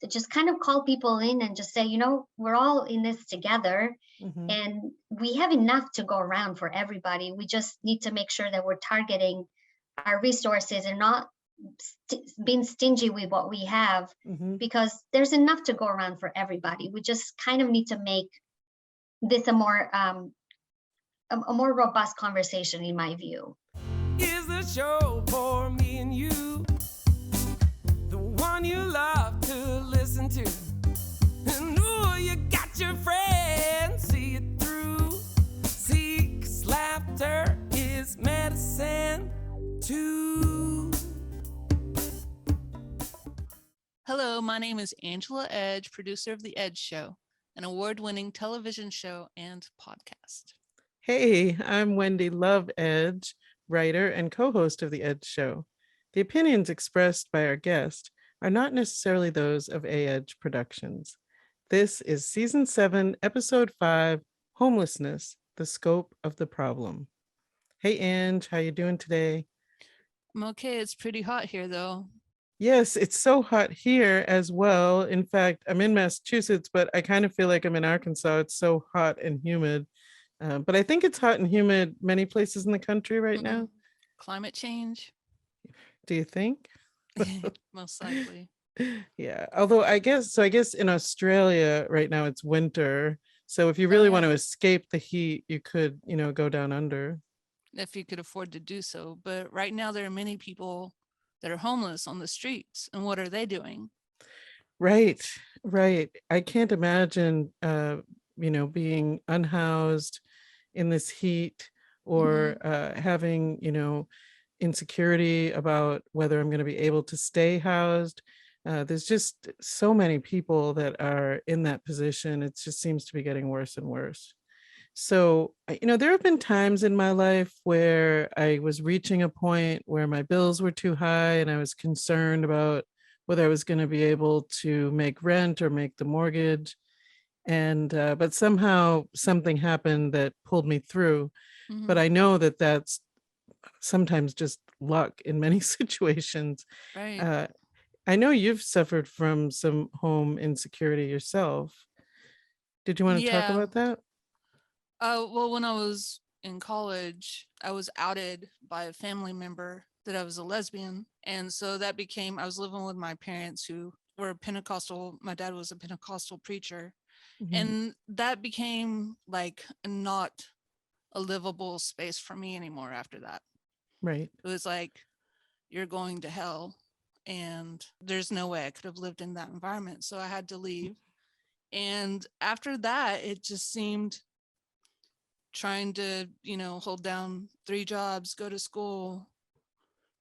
to just kind of call people in and just say, we're all in this together, Mm-hmm. and we have enough to go around for everybody. We just need to make sure that we're targeting our resources and not being stingy with what we have, Mm-hmm. because there's enough to go around for everybody. We just kind of need to make this a more robust conversation, in my view. Is the show for me and you, the one you love to listen to, and ooh, you got your friends, see it through. See, 'cause laughter is medicine too. Hello, my name is Angela Edge, producer of The Edge Show, an award-winning television show and podcast. Hey, I'm Wendy Love Edge, writer and co-host of The Edge Show. The opinions expressed by our guest are not necessarily those of A-Edge Productions. This is Season 7, Episode 5, Homelessness, the Scope of the Problem. Hey, Ange, how you doing today? I'm okay. It's pretty hot here, though. Yes, it's so hot here as well. In fact, I'm in Massachusetts, but I kind of feel like I'm in Arkansas. It's so hot and humid. But I think it's hot and humid many places in the country right now. Climate change? Do you think? Most likely. Yeah. Although I guess in Australia right now it's winter. So if you really want to escape the heat, you could, go down under. If you could afford to do so. But right now there are many people that are homeless on the streets. And what are they doing? Right. I can't imagine being unhoused in this heat, or having, insecurity about whether I'm going to be able to stay housed. There's just so many people that are in that position. It just seems to be getting worse and worse. So, there have been times in my life where I was reaching a point where my bills were too high and I was concerned about whether I was going to be able to make rent or make the mortgage. And, but somehow something happened that pulled me through. But I know that that's sometimes just luck in many situations. Right. I know you've suffered from some home insecurity yourself. Did you want to talk about that? Well, when I was in college, I was outed by a family member that I was a lesbian. And so that became, I was living with my parents who were Pentecostal. My dad was a Pentecostal preacher. Mm-hmm. And that became like not a livable space for me anymore after that. Right. It was like, you're going to hell. And there's no way I could have lived in that environment. So I had to leave. And after that, it just seemed trying to, hold down 3 jobs, go to school,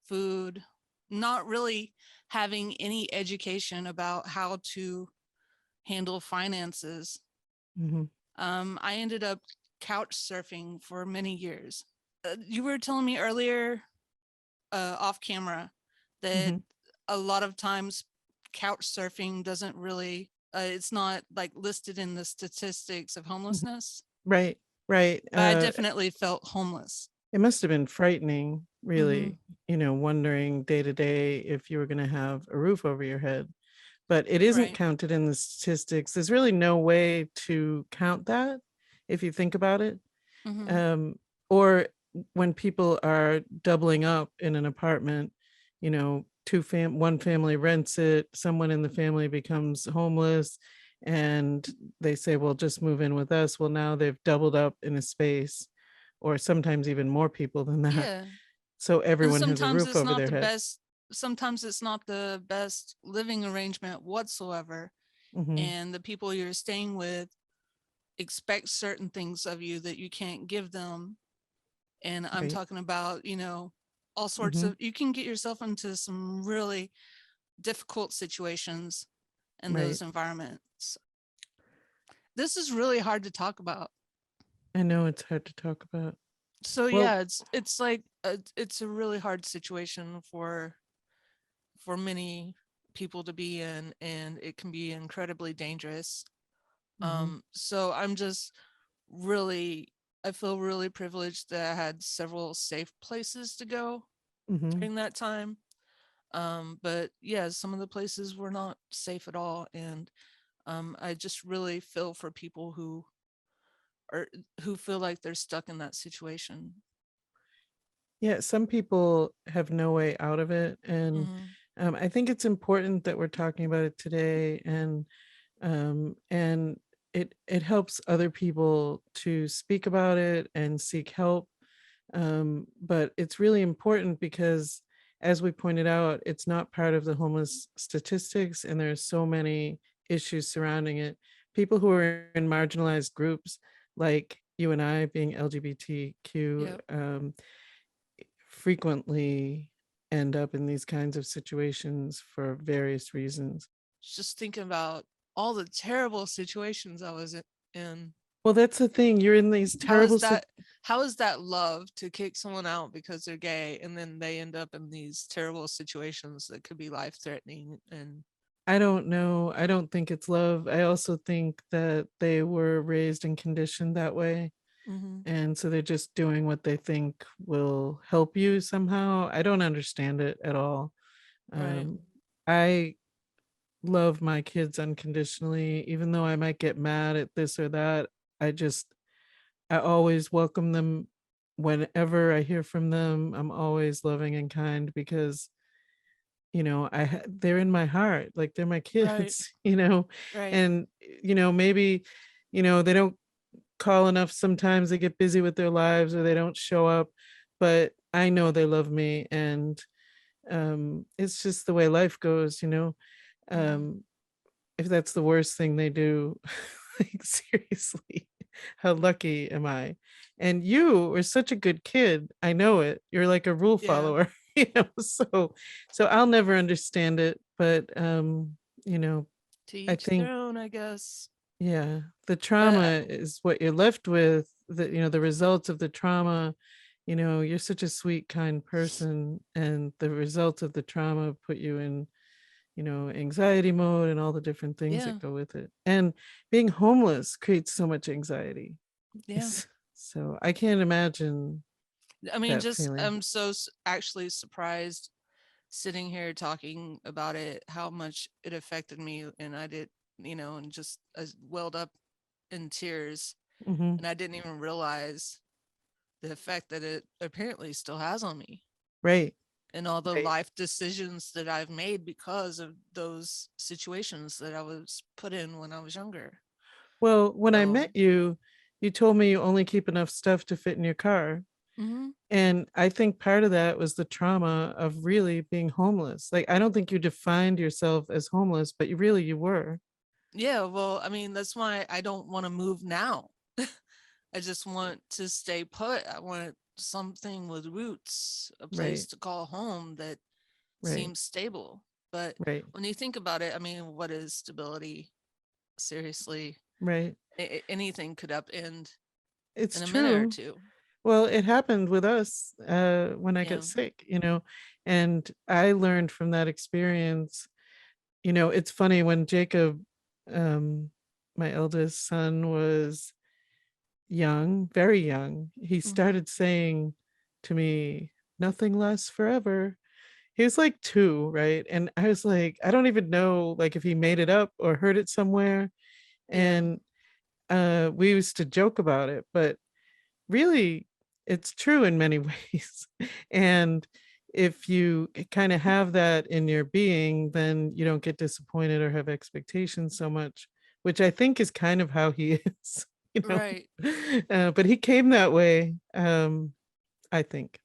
food, not really having any education about how to handle finances. Mm-hmm. I ended up couch surfing for many years. You were telling me earlier off camera that a lot of times couch surfing doesn't really, it's not like listed in the statistics of homelessness. Right. I definitely felt homeless. It must have been frightening, really, wondering day to day if you were going to have a roof over your head. But it isn't counted in the statistics. There's really no way to count that if you think about it. Or when people are doubling up in an apartment, one family rents it, someone in the family becomes homeless, and they say, well, just move in with us. Well, now they've doubled up in a space, or sometimes even more people than that. Yeah. So everyone has a roof over their head. Sometimes it's not the best living arrangement whatsoever. And the people you're staying with expect certain things of you that you can't give them. And I'm talking about, all sorts of, you can get yourself into some really difficult situations in those environments. This is really hard to talk about. I know it's hard to talk about. So yeah, it's like it's a really hard situation for many people to be in, and it can be incredibly dangerous. So I'm just really, I feel really privileged that I had several safe places to go during that time. But yeah, some of the places were not safe at all. And I just really feel for people who feel like they're stuck in that situation. Yeah, some people have no way out of it. And Hmm. I think it's important that we're talking about it today, and it helps other people to speak about it and seek help. But it's really important because, as we pointed out, it's not part of the homeless statistics, and there's so many issues surrounding it. People who are in marginalized groups, like you and I being LGBTQ, Yep. frequently end up in these kinds of situations for various reasons. Just thinking about all the terrible situations I was in. Well, that's the thing. You're in these How is terrible that? How is that love to kick someone out because they're gay, and then they end up in these terrible situations that could be life threatening? And I don't know. I don't think it's love. I also think that they were raised and conditioned that way. mm-hmm. And so they're just doing what they think will help you somehow. I don't understand it at all. Right. I love my kids unconditionally, even though I might get mad at this or that. I just, I always welcome them whenever I hear from them. I'm always loving and kind because, they're in my heart, like they're my Right. kids, Right. and, maybe, they don't call enough. Sometimes they get busy with their lives or they don't show up, but I know they love me. And it's just the way life goes. Mm-hmm. Um, if that's the worst thing they do, like seriously, how lucky am I? And you are such a good kid. I know it. You're like a rule Yeah. follower, so I'll never understand it, but you know, To I each think, their own, I guess. yeah, the But trauma is what you're left with, the results of the trauma. You're such a sweet, kind person, and the results of the trauma put you in, anxiety mode and all the different things yeah, that go with it. And being homeless creates so much anxiety. yeah. So I can't imagine I mean, that just feeling. I'm so actually surprised sitting here talking about it, how much it affected me, and I did, and just I welled up in tears, Hmm. and I didn't even realize the effect that it apparently still has on me, Right. and all the Right. life decisions that I've made because of those situations that I was put in when I was younger. Well, when I So, met you, you told me you only keep enough stuff to fit in your car. mm-hmm. And I think part of that was the trauma of really being homeless. Like, I don't think you defined yourself as homeless, but you were. Yeah, well, I mean, that's why I don't want to move now. I just want to stay put. I want something with roots, a place Right. to call home that Right. seems stable. But Right. when you think about it, I mean, what is stability? Seriously, Right. anything could upend It's in a minute or true. two. Well, it happened with us when I got Yeah. sick, and I learned from that experience. It's funny when Jacob, um, my eldest son, was young, very young, he Mm-hmm. started saying to me, "Nothing lasts forever." He was like 2, right? And I was like, I don't even know like if he made it up or heard it somewhere. Yeah. And we used to joke about it, but really it's true in many ways. And if you kind of have that in your being, then you don't get disappointed or have expectations so much, which I think is kind of how he is, you know. Right. But he came that way, I think,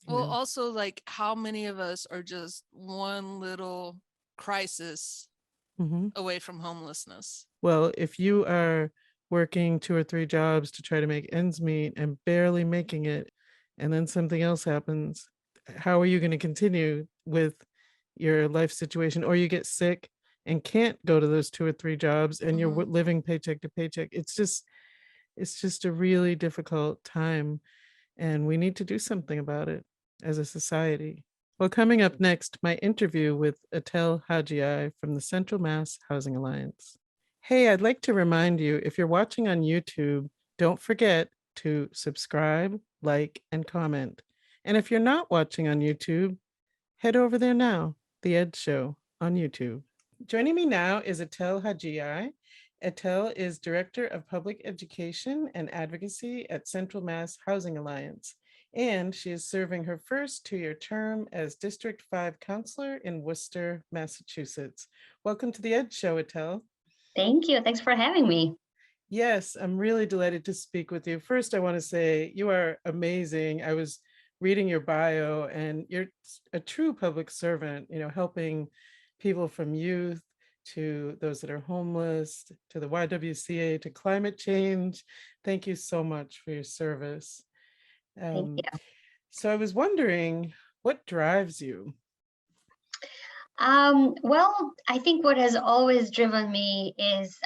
you Well, know. also, like, how many of us are just one little crisis Hmm. away from homelessness? Well, if you are working 2 or 3 jobs to try to make ends meet and barely making it, and then something else happens, how are you going to continue with your life situation? Or you get sick and can't go to those 2 or 3 jobs and you're Mm-hmm. living paycheck to paycheck. It's just a really difficult time, and we need to do something about it as a society. Well, coming up next, my interview with Atel Hajiai from the Central Mass Housing Alliance. Hey, I'd like to remind you, if you're watching on YouTube, don't forget to subscribe, like, and comment. And if you're not watching on YouTube, head over there now. The Ed Show on YouTube. Joining me now is Atel Hajiai. Etel is Director of Public Education and Advocacy at Central Mass Housing Alliance, and she is serving her first 2-year term as District 5 Councilor in Worcester, Massachusetts. Welcome to the Ed Show, Etel. Thank you. Thanks for having me. Yes, I'm really delighted to speak with you. First, I want to say you are amazing. I was reading your bio, and you're a true public servant, helping people from youth to those that are homeless, to the YWCA, to climate change. Thank you so much for your service. Thank you. So I was wondering, what drives you? Well, I think what has always driven me is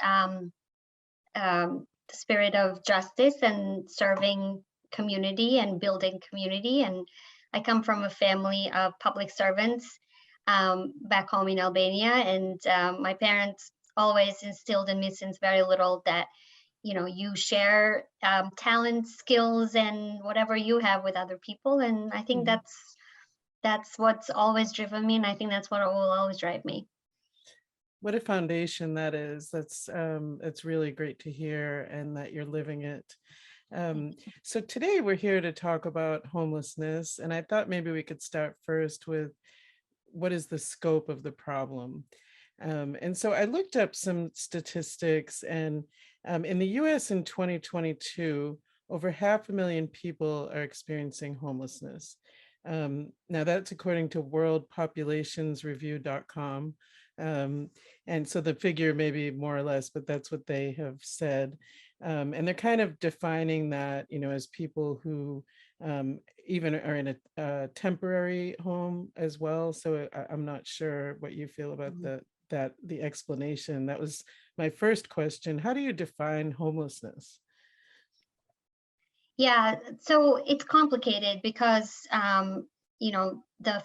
the spirit of justice and serving community and building community. And I come from a family of public servants back home in Albania, and my parents always instilled in me since very little that you share talent, skills, and whatever you have with other people. And I think that's what's always driven me, and I think that's what will always drive me. What a foundation that is. It's really great to hear, and that you're living it. So today we're here to talk about homelessness, and I thought maybe we could start first with what is the scope of the problem. And so I looked up some statistics, and in the US in 2022, over 500,000 people are experiencing homelessness. Now that's according to worldpopulationsreview.com. And so the figure may be more or less, but that's what they have said. And they're kind of defining that, as people who even are in a temporary home as well. So I'm not sure what you feel about the explanation. That was my first question. How do you define homelessness? Yeah, so it's complicated because the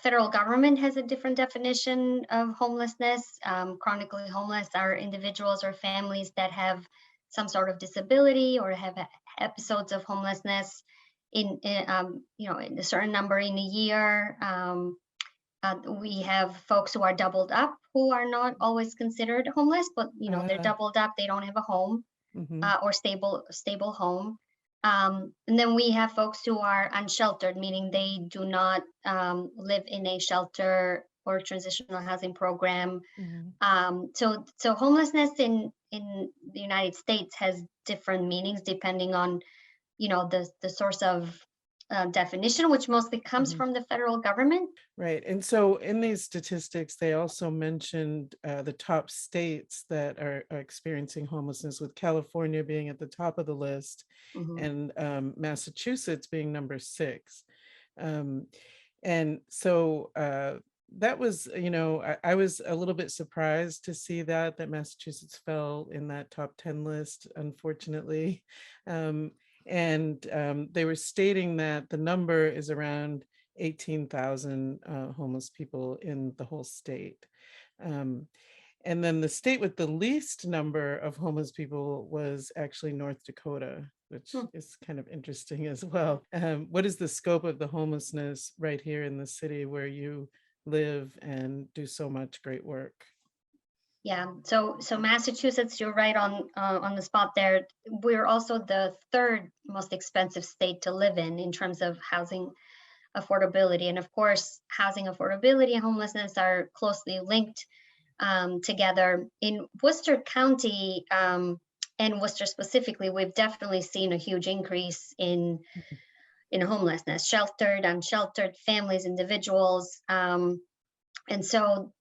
federal government has a different definition of homelessness. Chronically homeless are individuals or families that have some sort of disability or have episodes of homelessness in a certain number in a year. We have folks who are doubled up who are not always considered homeless, but they're doubled up. They don't have a home or stable home. And then we have folks who are unsheltered, meaning they do not live in a shelter or transitional housing program. So homelessness in the United States has different meanings depending on, the source of definition, which mostly comes from the federal government. Right. And so in these statistics, they also mentioned the top states that are experiencing homelessness, with California being at the top of the list and Massachusetts being number 6. And so that was, I was a little bit surprised to see that Massachusetts fell in that top 10 list, unfortunately. And they were stating that the number is around 18,000 homeless people in the whole state. And then the state with the least number of homeless people was actually North Dakota, which is kind of interesting as well. What is the scope of the homelessness right here in the city where you live and do so much great work? Yeah, so Massachusetts, you're right on the spot there. We're also the 3rd most expensive state to live in terms of housing affordability. And of course, housing affordability and homelessness are closely linked together. In Worcester County and Worcester specifically, we've definitely seen a huge increase in homelessness, sheltered, unsheltered families, individuals. And so,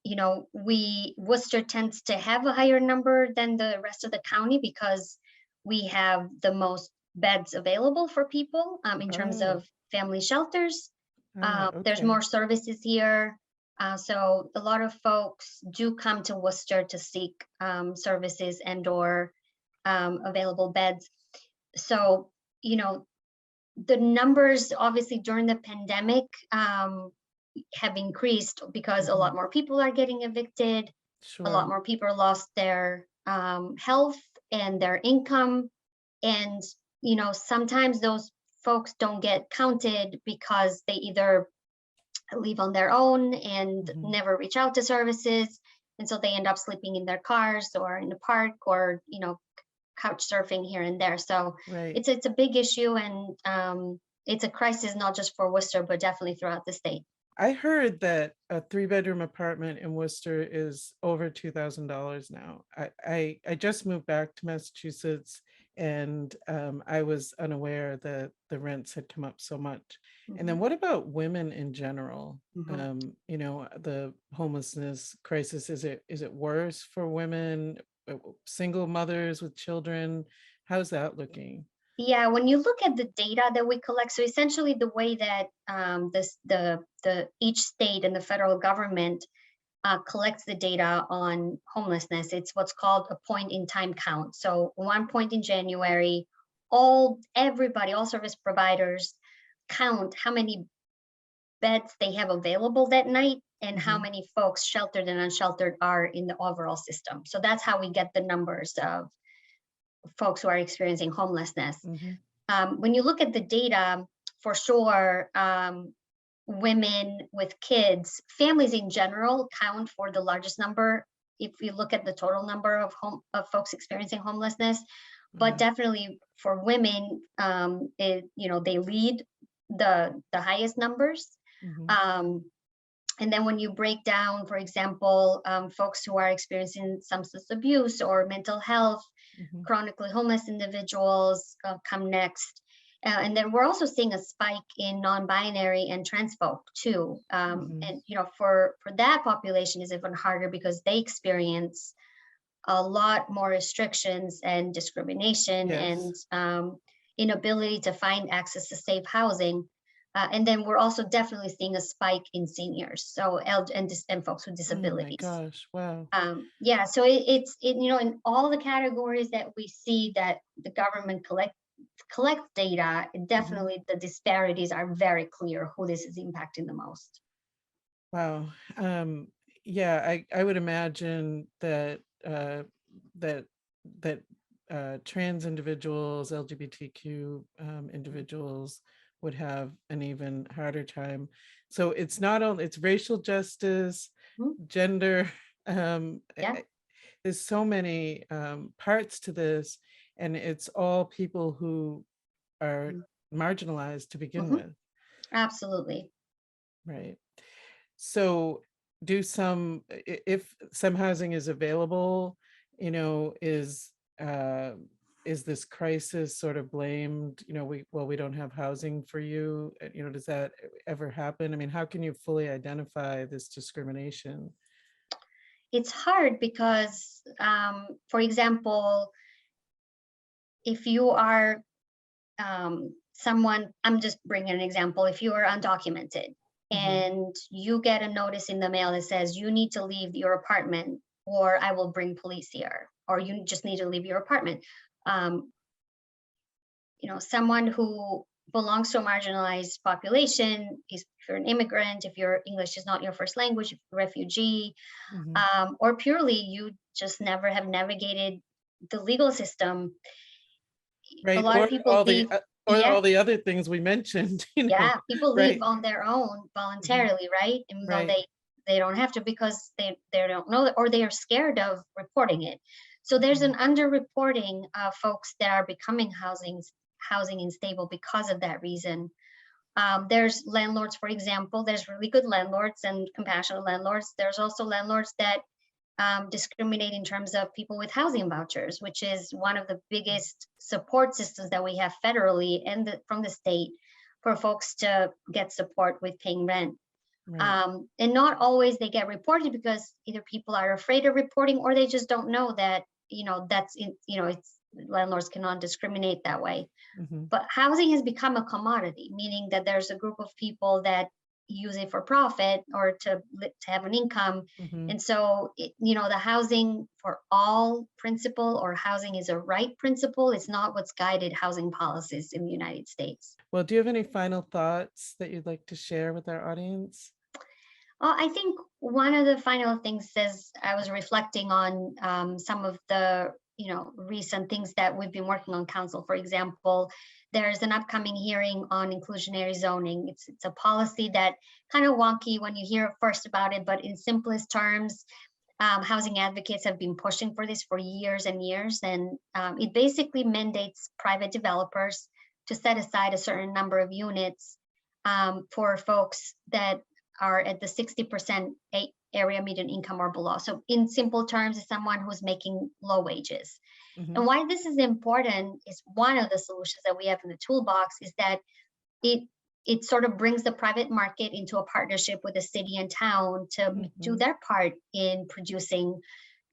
Worcester tends to have a higher number than the rest of the county because we have the most beds available for people in terms of family shelters. There's more services here. So a lot of folks do come to Worcester to seek services and or available beds. So, the numbers obviously during the pandemic have increased because a lot more people are getting evicted. A lot more people lost their health and their income. And, sometimes those folks don't get counted because they either live on their own and Mhm. never reach out to services. And so they end up sleeping in their cars or in the park or, couch surfing here and there. So Right. it's a big issue, and it's a crisis not just for Worcester, but definitely throughout the state. I heard that a 3-bedroom apartment in Worcester is over $2,000 now. I just moved back to Massachusetts, and I was unaware that the rents had come up so much. And then Mhm. what about women in general? Mhm. The homelessness crisis, is it worse for women, single mothers with children? How's that looking? Yeah, when you look at the data that we collect, so essentially the way that the each state and the federal government collects the data on homelessness, it's what's called a point in time count. So one point in January, all service providers count how many beds they have available that night and how Mhm. many folks, sheltered and unsheltered, are in the overall system. So that's how we get the numbers of folks who are experiencing homelessness. Mhm. When you look at the data, for sure, women with kids, families in general count for the largest number if you look at the total number of folks experiencing homelessness. But definitely for women, they lead the highest numbers. Mhm. Um, and then when you break down, for example, folks who are experiencing substance abuse or mental health, Mhm. chronically homeless individuals come next. And then we're also seeing a spike in non-binary and trans folk too. Mhm. And for that population is even harder because they experience a lot more restrictions and discrimination and Yes. inability to find access to safe housing. And then we're also definitely seeing a spike in seniors, so and folks with Oh my disabilities. gosh. Wow. Yeah, so it's in all the categories that we see that the government collects data, Mhm. definitely the disparities are very clear who this is impacting the most. Wow. Yeah, I would imagine that that that trans individuals, LGBTQ individuals would have an even harder time. So it's not only, it's racial justice, Mhm. gender. Yeah. There's so many parts to this, and it's all people who are marginalized to begin Mhm. with, Absolutely. right? So do if some housing is available, is this crisis sort of blamed, we don't have housing for you, does that ever happen? I mean, how can you fully identify this discrimination? It's hard because, for example, if you are someone, I'm just bringing an example, if you are undocumented Mhm. and you get a notice in the mail that says you need to leave your apartment or I will bring police here, or you just need to leave your apartment. Um, Someone who belongs to a marginalized population, if you're an immigrant, if your English is not your first language, if you're a refugee, Mhm. or purely you just never have navigated the legal system, a Right, lot of people leave. or Yeah, all the other things we mentioned, yeah, people leave right? on their own Mhm. voluntarily, right? Even though Right. they don't have to because they don't know that, or they are scared of reporting it. So there's Mhm. an underreporting of folks that are becoming housing unstable because of that reason. There's landlords, for example, there's really good landlords and compassionate landlords. There's also landlords that discriminate in terms of people with housing vouchers, which is one of the biggest support systems that we have federally and from the state for folks to get support with paying rent. Right. And not always they get reported because either people are afraid of reporting or they just don't know that, it's landlords cannot discriminate that way. Mhm. But housing has become a commodity, meaning that there's a group of people that use it for profit or to have an income. Mhm. And so, the housing for all principle or housing is a right principle is not what's guided housing policies in the United States. Well, do you have any final thoughts that you'd like to share with our audience? I think one of the final things is I was reflecting on some of the recent things that we've been working on council. For example, there's an upcoming hearing on inclusionary zoning. It's a policy that kind of wonky when you hear first about it, but in simplest terms, housing advocates have been pushing for this for years and years, and it basically mandates private developers to set aside a certain number of units for folks that are at the 60% area median income or below. So in simple terms, it's someone who's making low wages. And why this is important is one of the solutions that we have in the toolbox is that it sort of brings the private market into a partnership with the city and town to do their part in producing,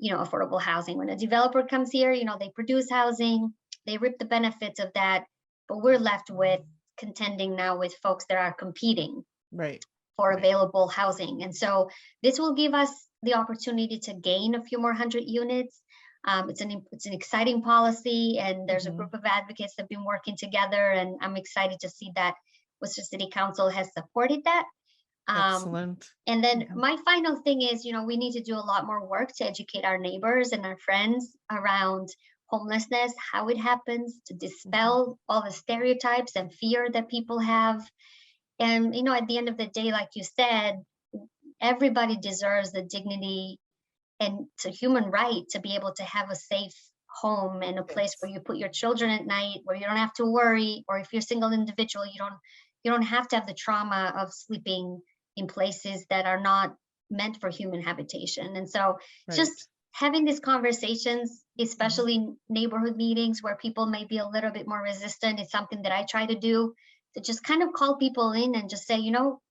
affordable housing. When a developer comes here, they produce housing, they reap the benefits of that, but we're left with contending now with folks that are competing for available housing. And so this will give us the opportunity to gain a few more hundred units. It's an exciting policy, and there's a group of advocates that have been working together, and I'm excited to see that Worcester City Council has supported that. Excellent. And then my final thing is, we need to do a lot more work to educate our neighbors and our friends around homelessness, how it happens, to dispel all the stereotypes and fear that people have. And, at the end of the day, like you said, everybody deserves the dignity, and it's a human right to be able to have a safe home and a place where you put your children at night, where you don't have to worry, or if you're a single individual, you don't have to have the trauma of sleeping in places that are not meant for human habitation. And so just having these conversations, especially neighborhood meetings where people may be a little bit more resistant, is something that I try to do, to just kind of call people in and just say,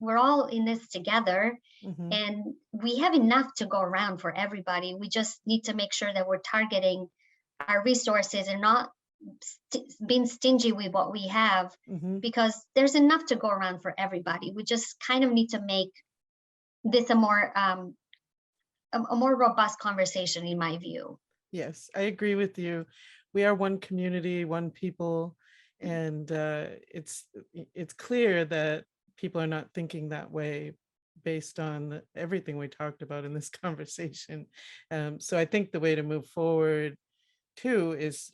we're all in this together, and we have enough to go around for everybody. We just need to make sure that we're targeting our resources and not being stingy with what we have, because there's enough to go around for everybody. We just kind of need to make this a more robust conversation, in my view. Yes, I agree with you. We are one community, one people, and it's clear that people are not thinking that way based on everything we talked about in this conversation. So I think the way to move forward too is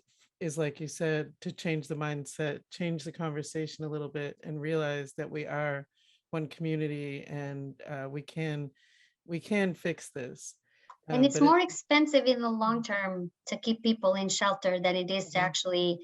like you said, to change the mindset, change the conversation a little bit, and realize that we are one community, and we can fix this. And it's more expensive in the long term to keep people in shelter than it is to actually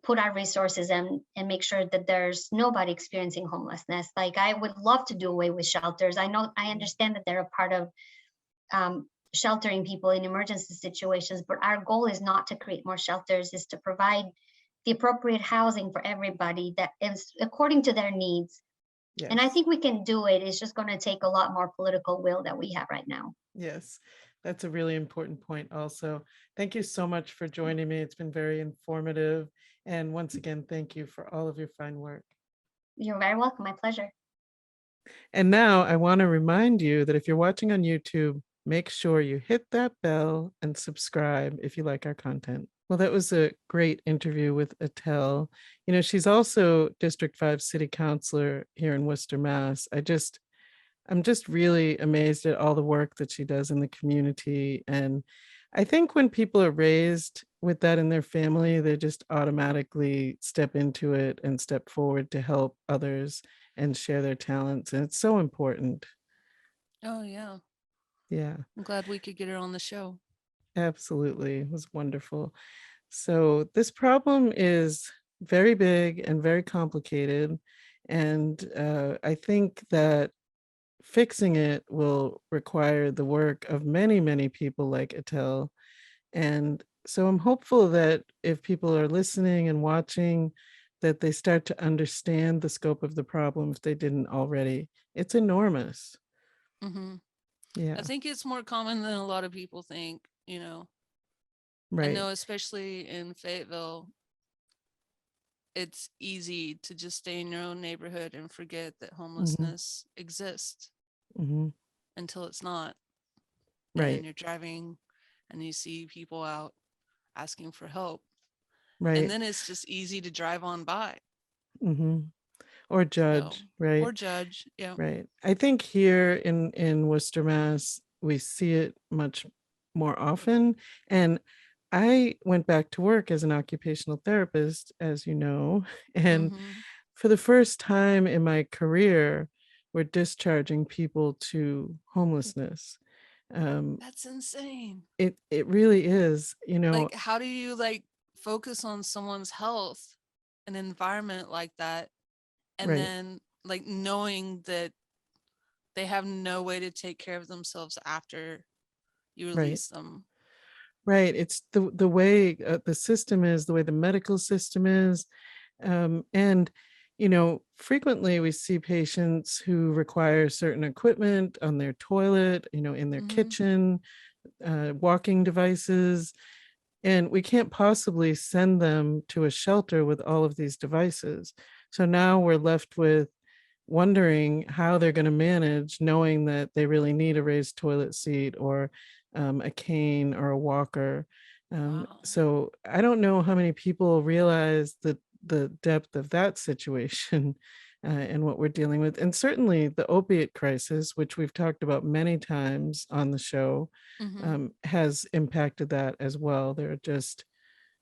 put our resources and make sure that there's nobody experiencing homelessness. Like, I would love to do away with shelters. I understand that they're a part of sheltering people in emergency situations, but our goal is not to create more shelters, is to provide the appropriate housing for everybody that is according to their needs. And I think we can do it. It's just going to take a lot more political will that we have right now. Yes, that's a really important point also. Thank you so much for joining me. It's been very informative. And once again, thank you for all of your fine work. You're very welcome. My pleasure. And now I want to remind you that if you're watching on YouTube, make sure you hit that bell and subscribe if you like our content. Well, that was a great interview with Etel. She's also District 5 City Councilor here in Worcester, Mass. I'm just really amazed at all the work that she does in the community. And I think when people are raised with that in their family, they just automatically step into it and step forward to help others and share their talents. And it's so important. Oh, yeah. Yeah. I'm glad we could get her on the show. Absolutely. It was wonderful. So this problem is very big and very complicated. And I think that fixing it will require the work of many, many people like Etel. And so I'm hopeful that if people are listening and watching, that they start to understand the scope of the problem if they didn't already. It's enormous. Yeah. I think it's more common than a lot of people think, Right. I know, especially in Fayetteville, it's easy to just stay in your own neighborhood and forget that homelessness exists until it's not. Right. And you're driving and you see people out asking for help. Right. And then it's just easy to drive on by. Or So, judge, right? or judge. Yeah. Right. I think here in Worcester, Mass, we see it much more often. And I went back to work as an occupational therapist, as you know, and Mm-hmm. for the first time in my career, we're discharging people to homelessness. Um, That's insane. it really is, Like, how do you like focus on someone's health, an environment like that, and right, then like knowing that they have no way to take care of themselves after you right. release them? Right. It's the way the system is, the way the medical system is. And, frequently we see patients who require certain equipment on their toilet, in their Mm-hmm. kitchen, walking devices, and we can't possibly send them to a shelter with all of these devices. So now we're left with wondering how they're going to manage, knowing that they really need a raised toilet seat or a cane or a walker. Wow. So I don't know how many people realize the depth of that situation and what we're dealing with. And certainly the opiate crisis, which we've talked about many times on the show, Mm-hmm. has impacted that as well. There are just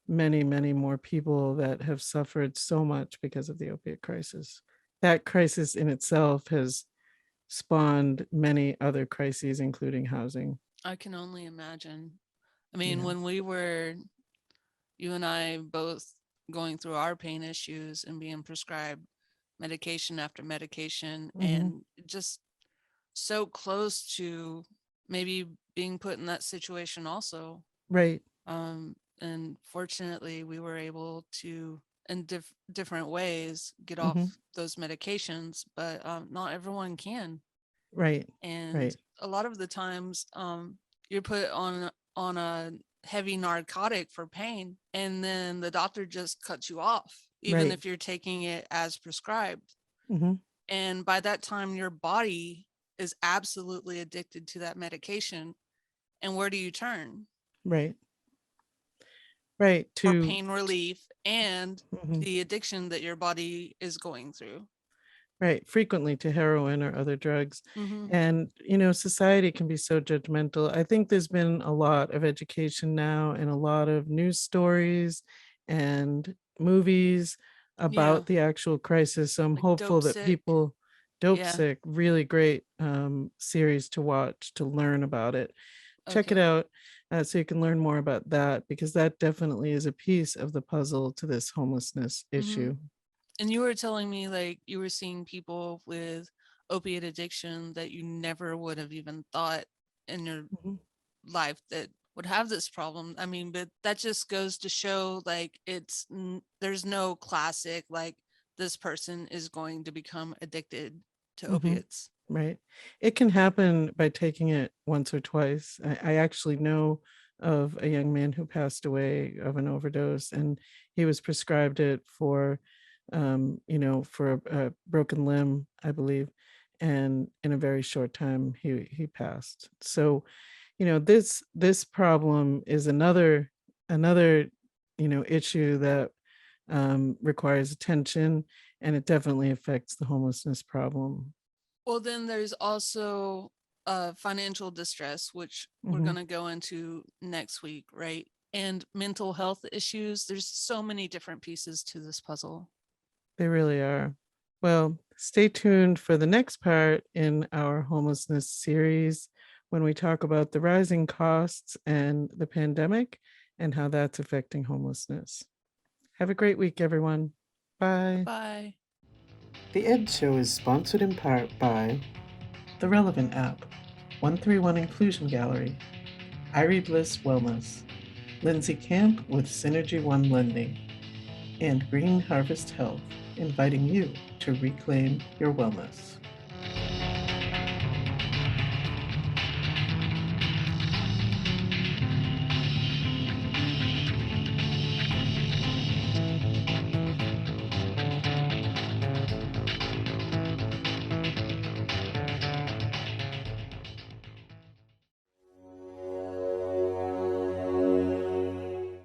many, many more people that have suffered so much because of the opiate crisis. That crisis in itself has spawned many other crises, including housing. I can only imagine. I mean, Yeah. when we were, you and I both going through our pain issues and being prescribed medication after medication, Hmm. and just so close to maybe being put in that situation also. Right. And fortunately, we were able to, in different ways, get off Hmm. those medications, but not everyone can. Right. And Right. a lot of the times, you're put on a heavy narcotic for pain, and then the doctor just cuts you off, even Right. if you're taking it as prescribed. Hmm. And by that time, your body is absolutely addicted to that medication. And where do you turn Right. Right. for To pain relief and mhm. the addiction that your body is going through? Right, frequently to heroin or other drugs. Mm-hmm. And, society can be so judgmental. I think there's been a lot of education now and a lot of news stories and movies Yeah, about the actual crisis. So I'm like hopeful Dope that Sick. people, Dope Yeah. Sick, really great series to watch to learn about it. Check it Okay. out so you can learn more about that, because that definitely is a piece of the puzzle to this homelessness Mm-hmm. issue. And you were telling me like you were seeing people with opiate addiction that you never would have even thought in your Mhm. life that would have this problem. I mean, but that just goes to show like there's no classic like this person is going to become addicted to Mhm. opiates. Right. It can happen by taking it once or twice. I actually know of a young man who passed away of an overdose, and he was prescribed it for a broken limb, I believe. And in a very short time, he passed. So, this problem is another issue that requires attention, and it definitely affects the homelessness problem. Well, then there's also financial distress, which we're Mhm. going to go into next week, right? And mental health issues. There's so many different pieces to this puzzle. They really are. Well, stay tuned for the next part in our homelessness series when we talk about the rising costs and the pandemic and how that's affecting homelessness. Have a great week, everyone. Bye. Bye. The Ed Show is sponsored in part by the Relevant app, 131 Inclusion Gallery, Irie Bliss Wellness, Lindsay Camp with Synergy One Lending, and Green Harvest Health, inviting you to reclaim your wellness.